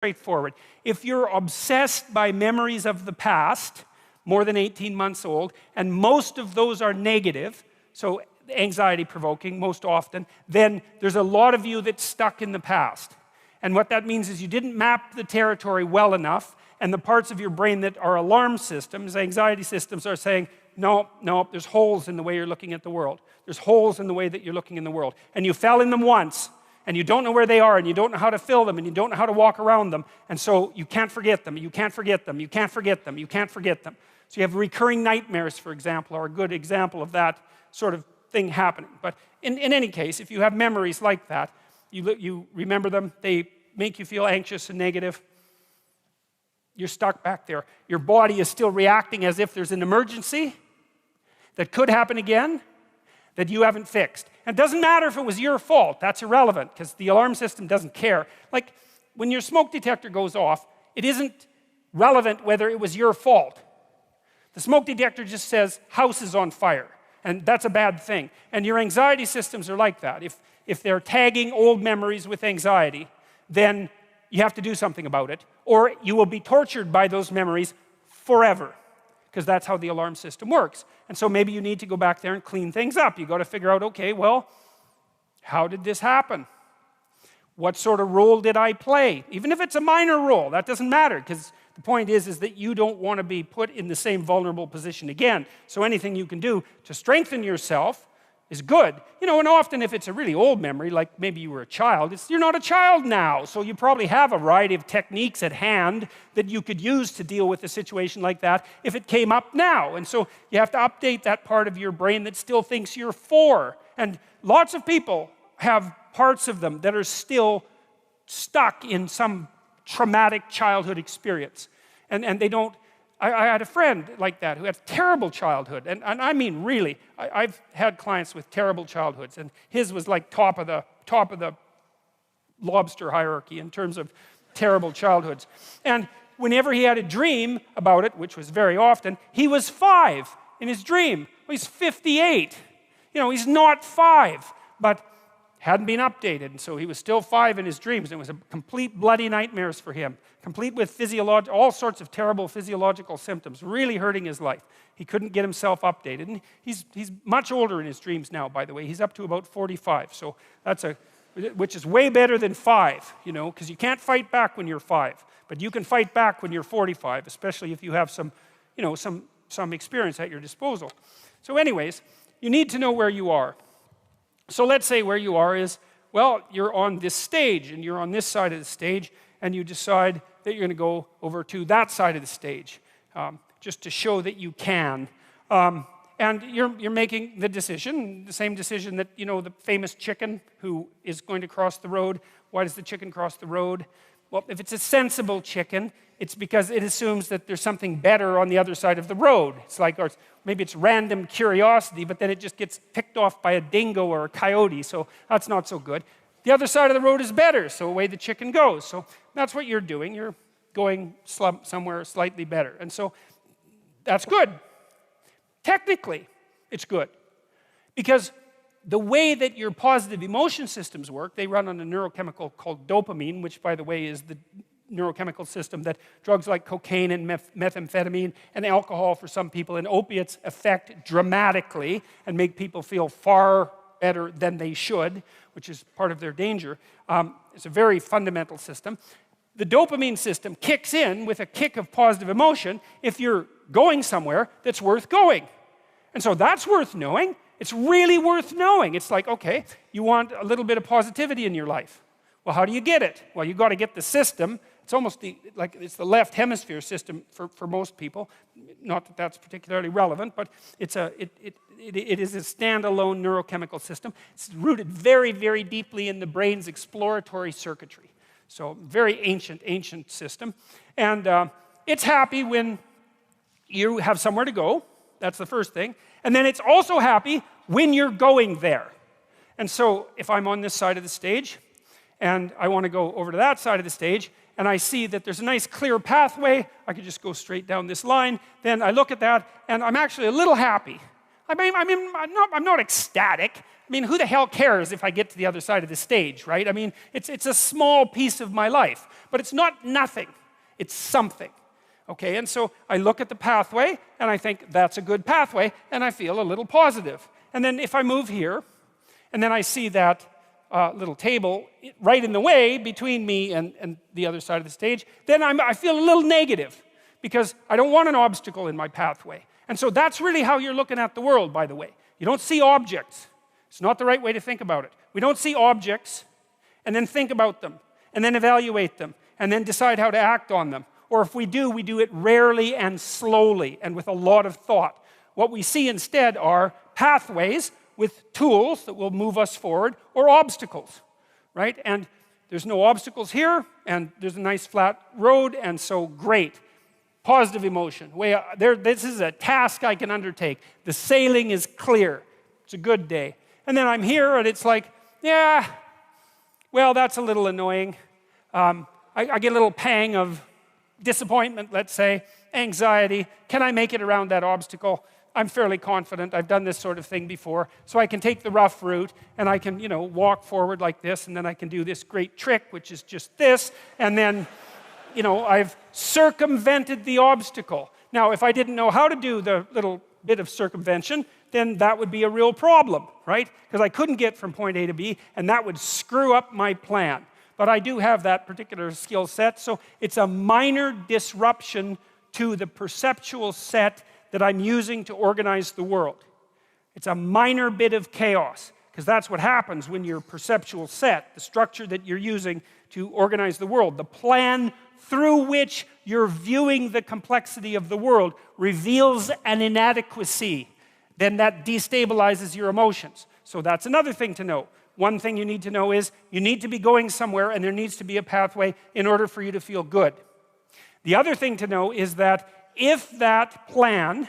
straightforward. If you're obsessed by memories of the past, more than 18 months old, and most of those are negative, so anxiety provoking most often, then there's a lot of you that's stuck in the past. And what that means is you didn't map the territory well enough, and the parts of your brain that are alarm systems, anxiety systems, are saying, no, there's holes in the way you're looking at the world. There's holes in the way that you're looking in the world. And you fell in them once, and you don't know where they are, and you don't know how to fill them, and you don't know how to walk around them, and so you can't forget them, you can't forget them, you can't forget them, you can't forget them. So you have recurring nightmares, for example, are a good example of that sort of thing happening. But in any case, if you have memories like that, you remember them, they make you feel anxious and negative, you're stuck back there. Your body is still reacting as if there's an emergency that could happen again that you haven't fixed. And it doesn't matter if it was your fault. That's irrelevant because the alarm system doesn't care. Like when your smoke detector goes off, it isn't relevant whether it was your fault. The smoke detector just says house is on fire, and that's a bad thing. And your anxiety systems are like that. If they're tagging old memories with anxiety, then you have to do something about it, or you will be tortured by those memories forever, because that's how the alarm system works. And so maybe you need to go back there and clean things up. You got to figure out, okay, well, how did this happen? What sort of role did I play? Even if it's a minor role, that doesn't matter, because the point is that you don't want to be put in the same vulnerable position again. So anything you can do to strengthen yourself is good. You know, and often if it's a really old memory, like maybe you were a child, you're not a child now, so you probably have a variety of techniques at hand that you could use to deal with a situation like that if it came up now. And so you have to update that part of your brain that still thinks you're 4. And lots of people have parts of them that are still stuck in some traumatic childhood experience. And they don't. I had a friend like that who had a terrible childhood, and I mean really, I've had clients with terrible childhoods, and his was like top of the lobster hierarchy in terms of terrible childhoods. And whenever he had a dream about it, which was very often, he was 5 in his dream. Well, he's 58. You know, he's not 5, but hadn't been updated, and so he was still 5 in his dreams. It was a complete bloody nightmares for him, complete with all sorts of terrible physiological symptoms, really hurting his life. He couldn't get himself updated, and he's much older in his dreams now, by the way. He's up to about 45, so which is way better than 5, you know, because you can't fight back when you're 5, but you can fight back when you're 45, especially if you have some experience at your disposal. So anyways, you need to know where you are. So let's say where you are is, well, you're on this stage, and you're on this side of the stage, and you decide that you're going to go over to that side of the stage, just to show that you can. And you're making the decision, the same decision that, you know, the famous chicken who is going to cross the road. Why does the chicken cross the road? Well, if it's a sensible chicken, it's because it assumes that there's something better on the other side of the road. It's like, or maybe it's random curiosity, but then it just gets picked off by a dingo or a coyote, so that's not so good. The other side of the road is better, so away the chicken goes. So that's what you're doing. You're going somewhere slightly better. And so that's good. Technically, it's good. Because the way that your positive emotion systems work, they run on a neurochemical called dopamine, which, by the way, is the neurochemical system that drugs like cocaine and methamphetamine and alcohol for some people and opiates affect dramatically and make people feel far better than they should, which is part of their danger. It's a very fundamental system. The dopamine system kicks in with a kick of positive emotion if you're going somewhere that's worth going. And so that's worth knowing. It's really worth knowing. It's like, okay, you want a little bit of positivity in your life. Well, how do you get it? Well, you've got to get the system. It's almost it's the left hemisphere system for most people. Not that that's particularly relevant, but it is a standalone neurochemical system. It's rooted very, very deeply in the brain's exploratory circuitry. So very ancient system. And it's happy when you have somewhere to go. That's the first thing. And then it's also happy when you're going there. And so if I'm on this side of the stage, and I want to go over to that side of the stage, and I see that there's a nice clear pathway, I could just go straight down this line, then I look at that, and I'm actually a little happy. I'm not ecstatic. I mean, who the hell cares if I get to the other side of the stage, right? I mean, it's a small piece of my life, but it's not nothing. It's something, okay? And so I look at the pathway, and I think that's a good pathway, and I feel a little positive. And then if I move here, and then I see that little table right in the way between me and the other side of the stage, then I feel a little negative because I don't want an obstacle in my pathway. And so that's really how you're looking at the world, by the way. You don't see objects. It's not the right way to think about it. We don't see objects and then think about them and then evaluate them and then decide how to act on them. Or if we do it rarely and slowly and with a lot of thought. What we see instead are pathways with tools that will move us forward, or obstacles, right? And there's no obstacles here, and there's a nice flat road, and so great. Positive emotion. This is a task I can undertake. The sailing is clear. It's a good day. And then I'm here, and it's like, yeah, well, that's a little annoying. I get a little pang of disappointment, let's say, anxiety. Can I make it around that obstacle? I'm fairly confident. I've done this sort of thing before. So I can take the rough route, and I can, walk forward like this, and then I can do this great trick, which is just this, and then, I've circumvented the obstacle. Now, if I didn't know how to do the little bit of circumvention, then that would be a real problem, right? Because I couldn't get from point A to B, and that would screw up my plan. But I do have that particular skill set, so it's a minor disruption to the perceptual set that I'm using to organize the world. It's a minor bit of chaos, because that's what happens when your perceptual set, the structure that you're using to organize the world, the plan through which you're viewing the complexity of the world, reveals an inadequacy, then that destabilizes your emotions. So that's another thing to know. One thing you need to know is you need to be going somewhere, and there needs to be a pathway in order for you to feel good. The other thing to know is that if that plan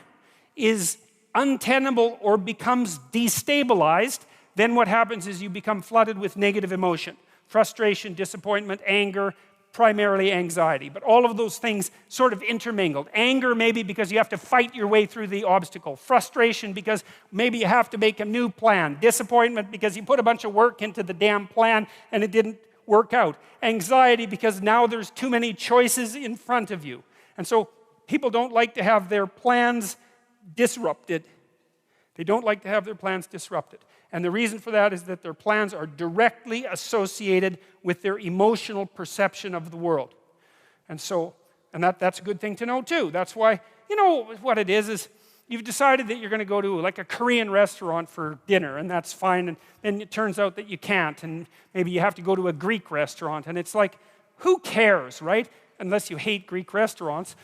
is untenable or becomes destabilized, then what happens is you become flooded with negative emotion. Frustration, disappointment, anger, primarily anxiety. But all of those things sort of intermingled. Anger maybe because you have to fight your way through the obstacle. Frustration because maybe you have to make a new plan. Disappointment because you put a bunch of work into the damn plan and it didn't work out. Anxiety because now there's too many choices in front of you. And so people don't like to have their plans disrupted. They don't like to have their plans disrupted. And the reason for that is that their plans are directly associated with their emotional perception of the world. And so, that's a good thing to know too. That's why, what it is you've decided that you're going to go to like a Korean restaurant for dinner, and that's fine, and then it turns out that you can't, and maybe you have to go to a Greek restaurant, and it's like, who cares, right? Unless you hate Greek restaurants.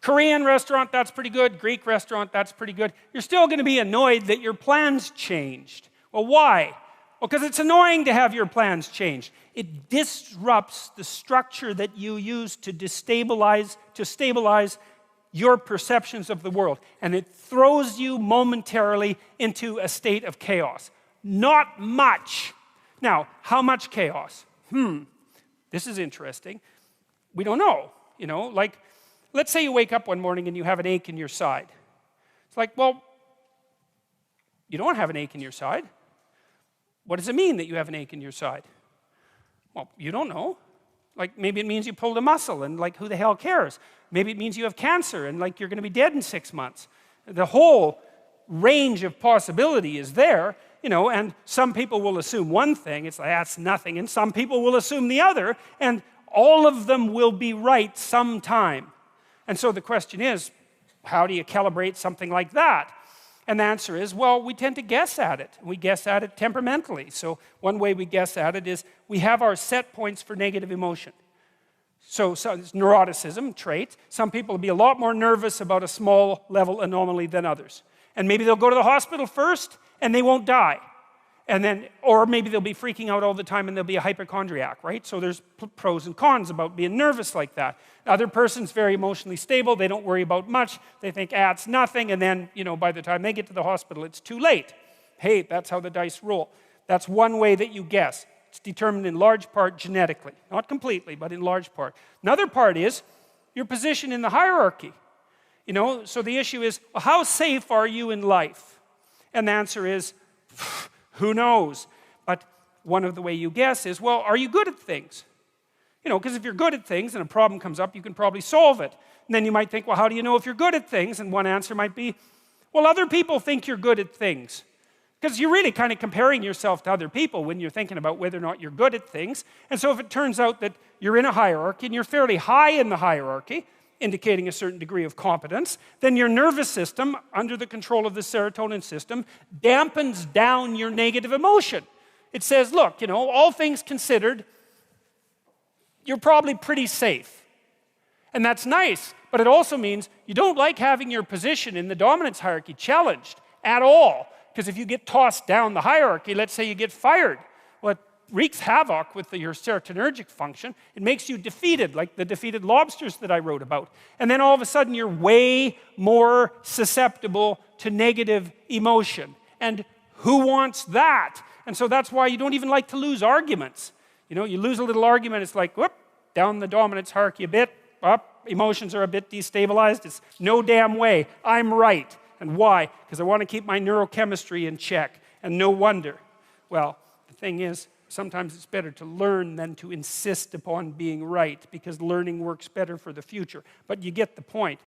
Korean restaurant, that's pretty good. Greek restaurant, that's pretty good. You're still going to be annoyed that your plans changed. Well, why? Well, because it's annoying to have your plans changed. It disrupts the structure that you use to stabilize your perceptions of the world. And it throws you momentarily into a state of chaos. Not much. Now, how much chaos? This is interesting. We don't know, let's say you wake up one morning and you have an ache in your side. It's like, well, you don't have an ache in your side. What does it mean that you have an ache in your side? Well, you don't know. Like, maybe it means you pulled a muscle, and like, who the hell cares? Maybe it means you have cancer, and like, you're going to be dead in 6 months. The whole range of possibility is there, and some people will assume one thing, it's like, that's nothing, and some people will assume the other, and all of them will be right sometime. And so the question is, how do you calibrate something like that? And the answer is, well, we tend to guess at it. We guess at it temperamentally. So one way we guess at it is we have our set points for negative emotion. So it's neuroticism, trait. Some people will be a lot more nervous about a small level anomaly than others. And maybe they'll go to the hospital first and they won't die. And then, or maybe they'll be freaking out all the time and they'll be a hypochondriac, right? So there's pros and cons about being nervous like that. The other person's very emotionally stable. They don't worry about much. They think, it's nothing. And then, by the time they get to the hospital, it's too late. Hey, that's how the dice roll. That's one way that you guess. It's determined in large part genetically. Not completely, but in large part. Another part is your position in the hierarchy. You know, so the issue is, well, how safe are you in life? And the answer is, who knows? But one of the way you guess is, well, are you good at things? You know, because if you're good at things and a problem comes up, you can probably solve it. And then you might think, well, how do you know if you're good at things? And one answer might be, well, other people think you're good at things. Because you're really kind of comparing yourself to other people when you're thinking about whether or not you're good at things. And so if it turns out that you're in a hierarchy and you're fairly high in the hierarchy, indicating a certain degree of competence, then your nervous system, under the control of the serotonin system, dampens down your negative emotion. It says, look, you know, all things considered, you're probably pretty safe. And that's nice, but it also means you don't like having your position in the dominance hierarchy challenged at all. Because if you get tossed down the hierarchy, let's say you get fired, well, it wreaks havoc with your serotonergic function. It makes you defeated, like the defeated lobsters that I wrote about. And then all of a sudden, you're way more susceptible to negative emotion. And who wants that? And so that's why you don't even like to lose arguments. You know, you lose a little argument, it's like, whoop, down the dominance hierarchy a bit, up, emotions are a bit destabilized. It's no damn way, I'm right. And why? Because I want to keep my neurochemistry in check. And no wonder. Well, the thing is, sometimes it's better to learn than to insist upon being right, because learning works better for the future. But you get the point.